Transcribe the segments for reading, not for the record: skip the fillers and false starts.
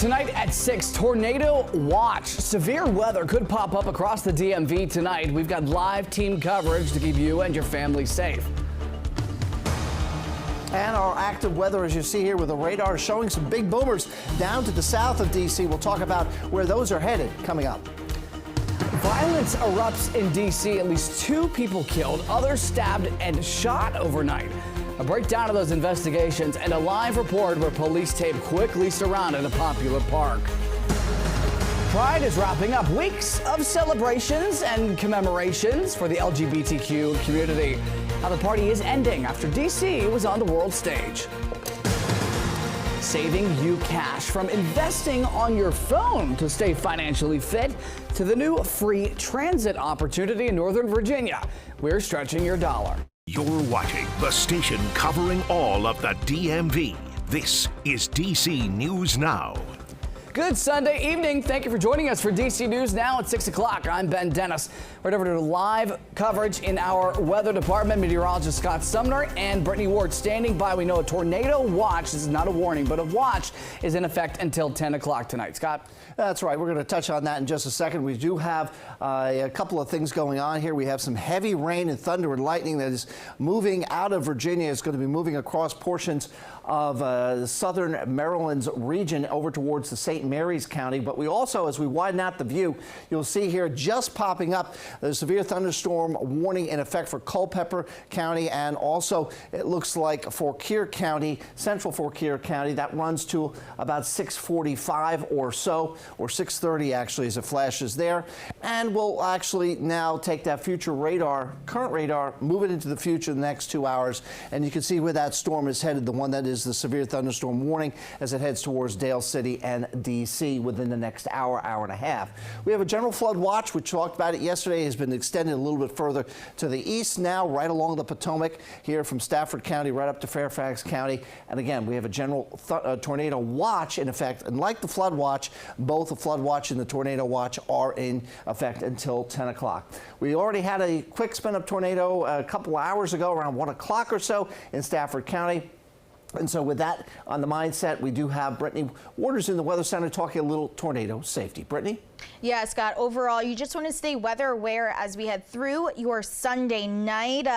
Tonight at 6, tornado watch. Severe weather could pop up across the DMV tonight. We've got live team coverage to keep you and your family safe. And our active weather, as you see here with the radar, showing some big boomers down to the south of D.C. We'll talk about where those are headed coming up. Violence erupts in D.C. At least 2 people killed, others stabbed and shot overnight. A breakdown of those investigations and a live report where police tape quickly surrounded a popular park. Pride is wrapping up weeks of celebrations and commemorations for the LGBTQ community. How the party is ending after D.C. was on the world stage. Saving you cash, from investing on your phone to stay financially fit to the new free transit opportunity in Northern Virginia. We're stretching your dollar. You're watching the station covering all of the DMV. This is DC News Now. Good Sunday evening. Thank you for joining us for DC News Now at 6 o'clock. I'm Ben Dennis. Right over to live coverage in our weather department. Meteorologist Scott Sumner and Brittany Ward standing by. We know a tornado watch, this is not a warning, but a watch is in effect until 10 o'clock tonight. Scott? That's right. We're going to touch on that in just a second. We do have a couple of things going on here. We have some heavy rain and thunder and lightning that is moving out of Virginia. It's going to be moving across portions of southern Maryland's region over towards the St. Mary's County. But we also, as we widen out the view, you'll see here just popping up the severe thunderstorm warning in effect for Culpeper County, and also it looks like Fauquier County, central Fauquier County. That runs to about 6:45 or so, or 6:30 actually as it flashes there. And we'll actually now take that future radar, current radar, move it into the future the next 2 hours, and you can see where that storm is headed, the one that is the severe thunderstorm warning, as it heads towards Dale City and D.C. within the next hour, hour and a half. We have a general flood watch. We talked about it yesterday. Has been extended a little bit further to the east now, right along the Potomac, here from Stafford County right up to Fairfax County. And again, we have a general tornado watch in effect. And like the flood watch, both the flood watch and the tornado watch are in effect until 10 o'clock. We already had a quick spin up tornado a couple hours ago, around 1 o'clock or so in Stafford County. And so with that on the mindset, we do have Brittany Waters in the Weather Center talking a little tornado safety. Brittany? Yeah, Scott, overall, you just want to stay weather aware as we head through your Sunday night.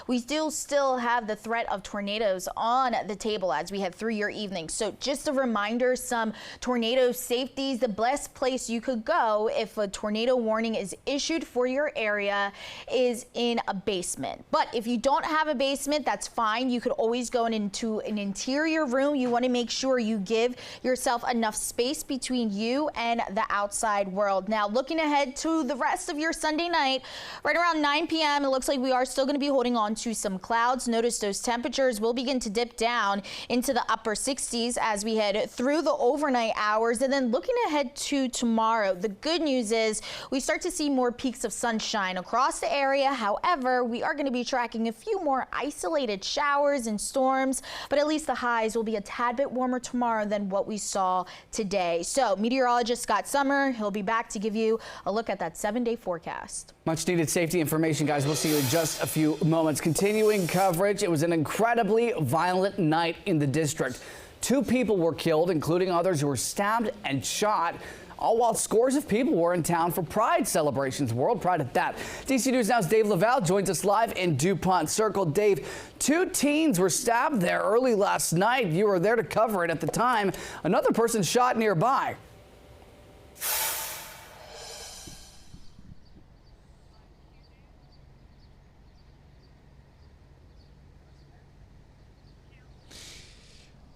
We do still have the threat of tornadoes on the table as we head through your evening. So just a reminder, some tornado safeties. The best place you could go if a tornado warning is issued for your area is in a basement. But if you don't have a basement, that's fine. You could always go into an interior room. You want to make sure you give yourself enough space between you and the outside world. Now, looking ahead to the rest of your Sunday night, right around 9 p.m., it looks like we are still going to be holding on to some clouds. Notice those temperatures will begin to dip down into the upper 60s as we head through the overnight hours. And then looking ahead to tomorrow, the good news is we start to see more peaks of sunshine across the area. However, we are going to be tracking a few more isolated showers and storms, but at least the highs will be a tad bit warmer tomorrow than what we saw today. So meteorologist Scott Sumner, he'll be back to give you a look at that 7-day forecast. Much needed safety information, guys. We'll see you in just a few moments. Continuing coverage, it was an incredibly violent night in the district. 2 people were killed, including others who were stabbed and shot, all while scores of people were in town for Pride celebrations. World Pride at that. DC News Now's Dave Laval joins us live in DuPont Circle. Dave, 2 teens were stabbed there early last night. You were there to cover it at the time. Another person shot nearby.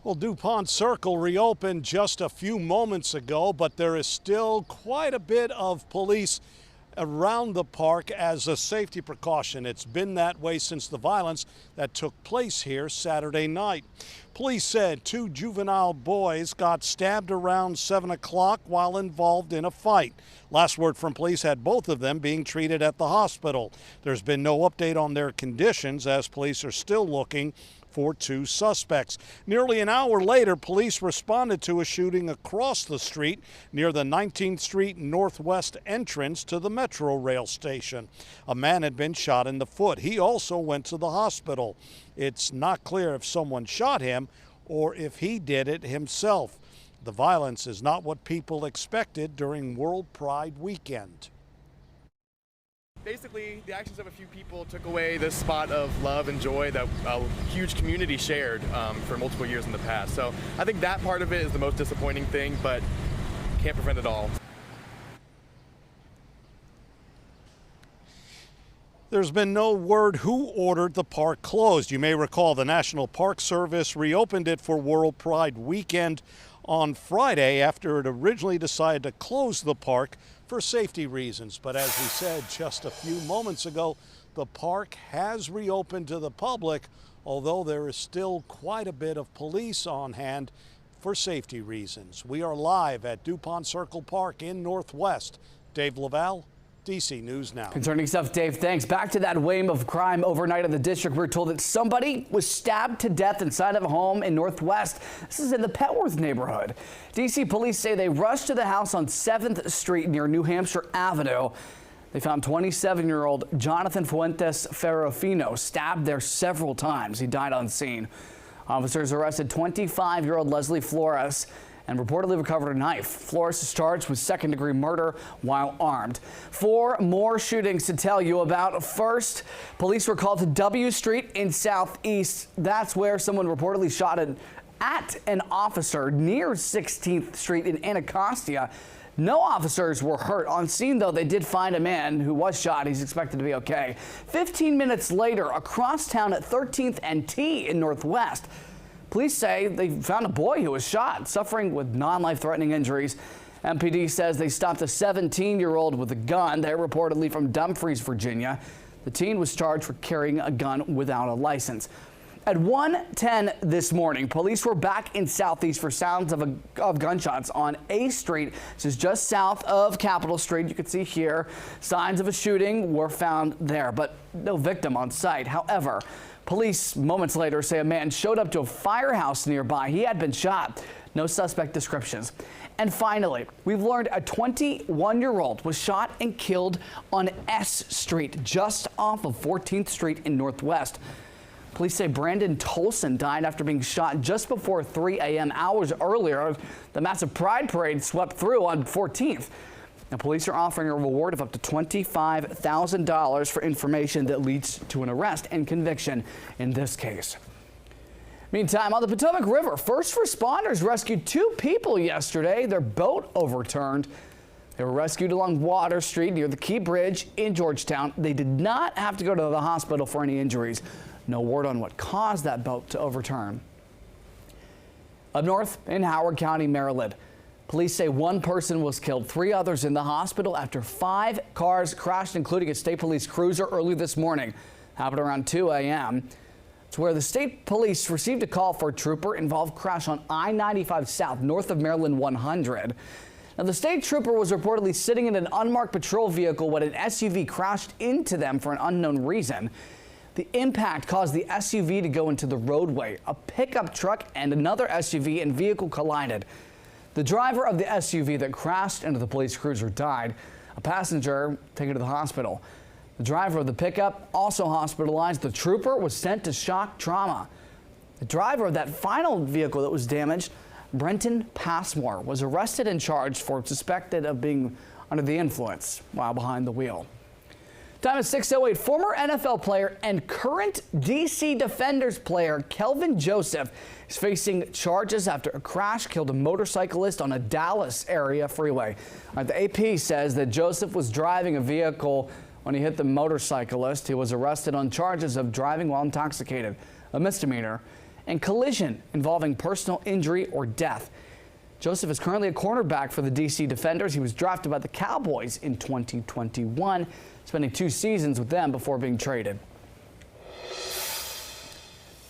Well, DuPont Circle reopened just a few moments ago, but there is still quite a bit of police around the park as a safety precaution. It's been that way since the violence that took place here Saturday night. Police said 2 juvenile boys got stabbed around 7 o'clock while involved in a fight. Last word from police had both of them being treated at the hospital. There's been no update on their conditions as police are still looking for 2 suspects. Nearly an hour later, police responded to a shooting across the street near the 19th Street Northwest entrance to the Metro rail station. A man had been shot in the foot. He also went to the hospital. It's not clear if someone shot him or if he did it himself. The violence is not what people expected during World Pride weekend. Basically, the actions of a few people took away this spot of love and joy that a huge community shared for multiple years in the past. So I think that part of it is the most disappointing thing, but can't prevent it all. There's been no word who ordered the park closed. You may recall the National Park Service reopened it for World Pride weekend on Friday after it originally decided to close the park for safety reasons. But as we said just a few moments ago, the park has reopened to the public, although there is still quite a bit of police on hand for safety reasons. We are live at DuPont Circle Park in Northwest. Dave Laval, DC News Now. Concerning stuff, Dave, thanks. Back to that wave of crime overnight in the district. We're told that somebody was stabbed to death inside of a home in Northwest. This is in the Petworth neighborhood. DC police say they rushed to the house on 7th Street near New Hampshire Avenue. They found 27-year-old Jonathan Fuentes Ferrofino stabbed there several times. He died on scene. Officers arrested 25-year-old Leslie Flores and reportedly recovered a knife. Flores is charged with second-degree murder while armed. 4 more shootings to tell you about. First, police were called to W Street in Southeast. That's where someone reportedly shot at an officer near 16th Street in Anacostia. No officers were hurt. On scene, though, they did find a man who was shot. He's expected to be okay. 15 minutes later, across town at 13th and T in Northwest, police say they found a boy who was shot, suffering with non-life-threatening injuries. MPD says they stopped a 17-year-old with a gun. They're reportedly from Dumfries, Virginia. The teen was charged for carrying a gun without a license. At 1:10 this morning, police were back in Southeast for sounds of gunshots on A Street. This is just south of Capitol Street. You can see here signs of a shooting were found there, but no victim on site. However, police moments later say a man showed up to a firehouse nearby. He had been shot. No suspect descriptions. And finally, we've learned a 21-year-old was shot and killed on S Street, just off of 14th Street in Northwest. Police say Brandon Tolson died after being shot just before 3 a.m. hours earlier. The massive Pride Parade swept through on 14th. Now, police are offering a reward of up to $25,000 for information that leads to an arrest and conviction in this case. Meantime, on the Potomac River, first responders rescued 2 people yesterday. Their boat overturned. They were rescued along Water Street near the Key Bridge in Georgetown. They did not have to go to the hospital for any injuries. No word on what caused that boat to overturn. Up north in Howard County, Maryland, police say 1 person was killed, 3 others in the hospital after 5 cars crashed, including a state police cruiser early this morning. Happened around 2 a.m. It's where the state police received a call for a trooper involved crash on I-95 South, north of Maryland 100. Now, the state trooper was reportedly sitting in an unmarked patrol vehicle when an SUV crashed into them for an unknown reason. The impact caused the SUV to go into the roadway. A pickup truck and another SUV and vehicle collided. The driver of the SUV that crashed into the police cruiser died. A passenger taken to the hospital. The driver of the pickup also hospitalized. The trooper was sent to shock trauma. The driver of that final vehicle that was damaged, Brenton Passmore, was arrested and charged for suspected of being under the influence while behind the wheel. Time is 6:08. Former NFL player and current DC Defenders player Kelvin Joseph is facing charges after a crash killed a motorcyclist on a Dallas area freeway. The AP says that Joseph was driving a vehicle when he hit the motorcyclist. He was arrested on charges of driving while intoxicated, a misdemeanor, and collision involving personal injury or death. Joseph is currently a cornerback for the DC Defenders. He was drafted by the Cowboys in 2021. Spending 2 seasons with them before being traded.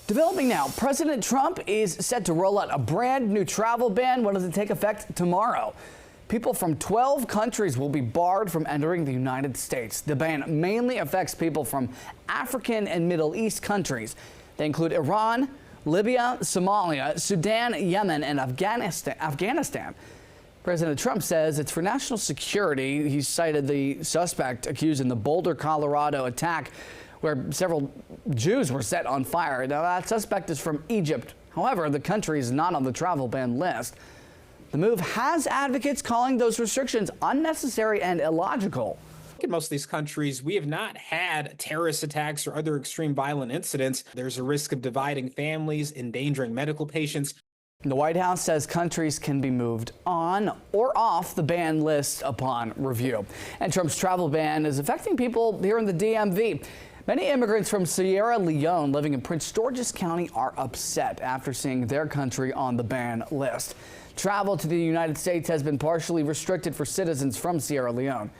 Developing now, President Trump is set to roll out a brand new travel ban. When does it take effect? Tomorrow. People from 12 countries will be barred from entering the United States. The ban mainly affects people from African and Middle East countries. They include Iran, Libya, Somalia, Sudan, Yemen, and Afghanistan. President Trump says it's for national security. He cited the suspect accused in the Boulder, Colorado attack where several Jews were set on fire. Now, that suspect is from Egypt. However, the country is not on the travel ban list. The move has advocates calling those restrictions unnecessary and illogical. In most of these countries, we have not had terrorist attacks or other extreme violent incidents. There's a risk of dividing families, endangering medical patients. The White House says countries can be moved on or off the ban list upon review. And Trump's travel ban is affecting people here in the DMV. Many immigrants from Sierra Leone living in Prince George's County are upset after seeing their country on the ban list. Travel to the United States has been partially restricted for citizens from Sierra Leone.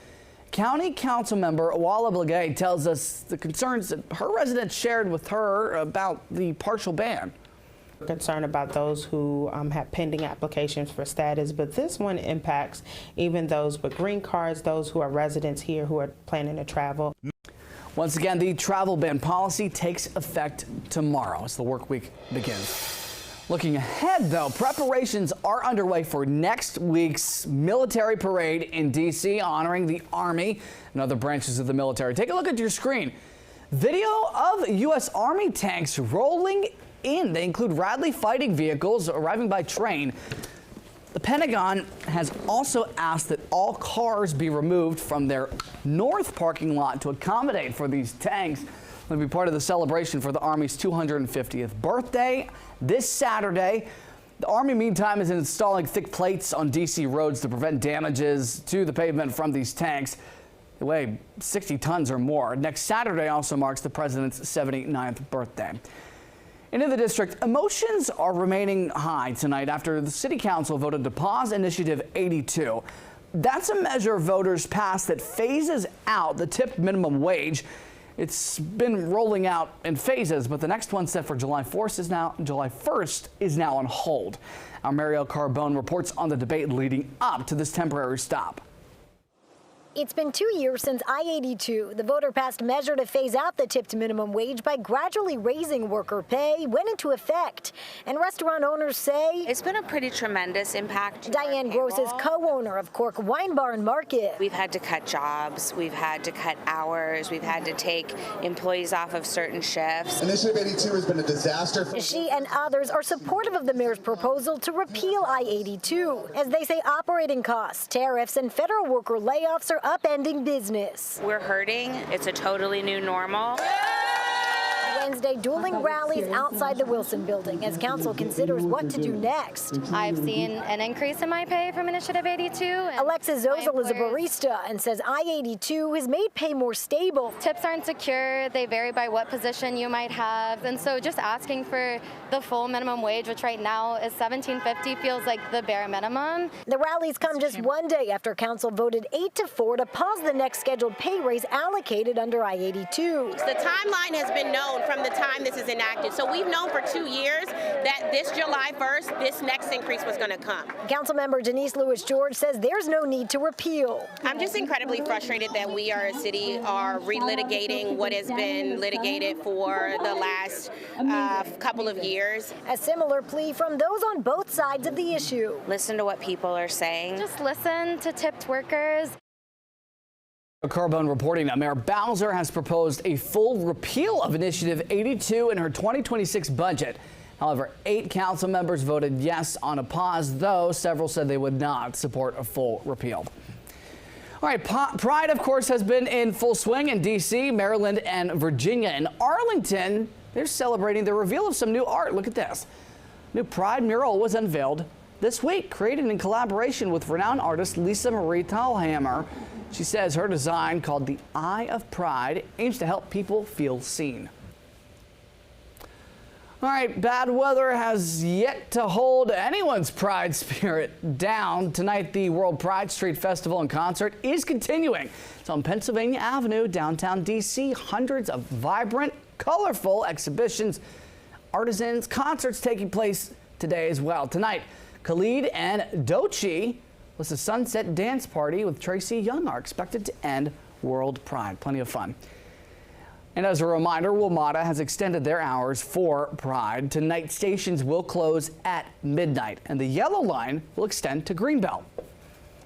County Council member Walla Blagay tells us the concerns that her residents shared with her about the partial ban. Concerned about those who have pending applications for status, but this one impacts even those with green cards, those who are residents here who are planning to travel. Once again, the travel ban policy takes effect tomorrow as the work week begins. Looking ahead, though, preparations are underway for next week's military parade in D.C., honoring the Army and other branches of the military. Take a look at your screen. Video of U.S. Army tanks rolling in. They include Bradley fighting vehicles arriving by train. The Pentagon has also asked that all cars be removed from their north parking lot to accommodate for these tanks. They'll be part of the celebration for the Army's 250th birthday this Saturday. The Army, meantime, is installing thick plates on D.C. roads to prevent damages to the pavement from these tanks. They weigh 60 tons or more. Next Saturday also marks the president's 79th birthday. In the district, emotions are remaining high tonight after the city council voted to pause Initiative 82. That's a measure voters passed that phases out the tipped minimum wage. It's been rolling out in phases, but the next one set for July 1st is now on hold. Our Marielle Carbone reports on the debate leading up to this temporary stop. It's been 2 years since I-82, the voter-passed measure to phase out the tipped minimum wage by gradually raising worker pay, went into effect. And restaurant owners say it's been a pretty tremendous impact. Diane Gross is co-owner of Cork Wine Bar and Market. We've had to cut jobs, we've had to cut hours, we've had to take employees off of certain shifts. Initiative 82 has been a disaster. She and others are supportive of the mayor's proposal to repeal I-82, as they say operating costs, tariffs, and federal worker layoffs are upending business. We're hurting. It's a totally new normal. Wednesday, dueling rallies outside the Wilson building as council considers what to do next. I've seen an increase in my pay from Initiative 82. Alexis Zozel is a barista and says I-82 has made pay more stable. Tips aren't secure. They vary by what position you might have. And so just asking for the full minimum wage, which right now is $17.50, feels like the bare minimum. The rallies come just one day after council voted 8-4 to pause the next scheduled pay raise allocated under I-82. The timeline has been known from the time this is enacted. So we've known for 2 years that this July 1st, this next increase was going to come. Councilmember Denise Lewis-George says there's no need to repeal. I'm just incredibly frustrated that we are a city are relitigating what has been litigated for the last couple of years. A similar plea from those on both sides of the issue. Listen to what people are saying. Just listen to tipped workers. Carbone reporting that Mayor Bowser has proposed a full repeal of Initiative 82 in her 2026 budget. However, 8 council members voted yes on a pause, though several said they would not support a full repeal. All right, Pride, of course, has been in full swing in D.C., Maryland, and Virginia. In Arlington, they're celebrating the reveal of some new art. Look at this. New Pride mural was unveiled this week, created in collaboration with renowned artist Lisa Marie Thalhammer. She says her design, called the Eye of Pride, aims to help people feel seen. All right, bad weather has yet to hold anyone's pride spirit down. Tonight, the World Pride Street Festival and Concert is continuing. It's on Pennsylvania Avenue, downtown D.C. Hundreds of vibrant, colorful exhibitions, artisans, concerts taking place today as well. Tonight, Khalid and Doechii was a sunset dance party with Tracy Young are expected to end World Pride. Plenty of fun. And as a reminder, WMATA has extended their hours for Pride. Tonight, stations will close at midnight, and the yellow line will extend to Greenbelt.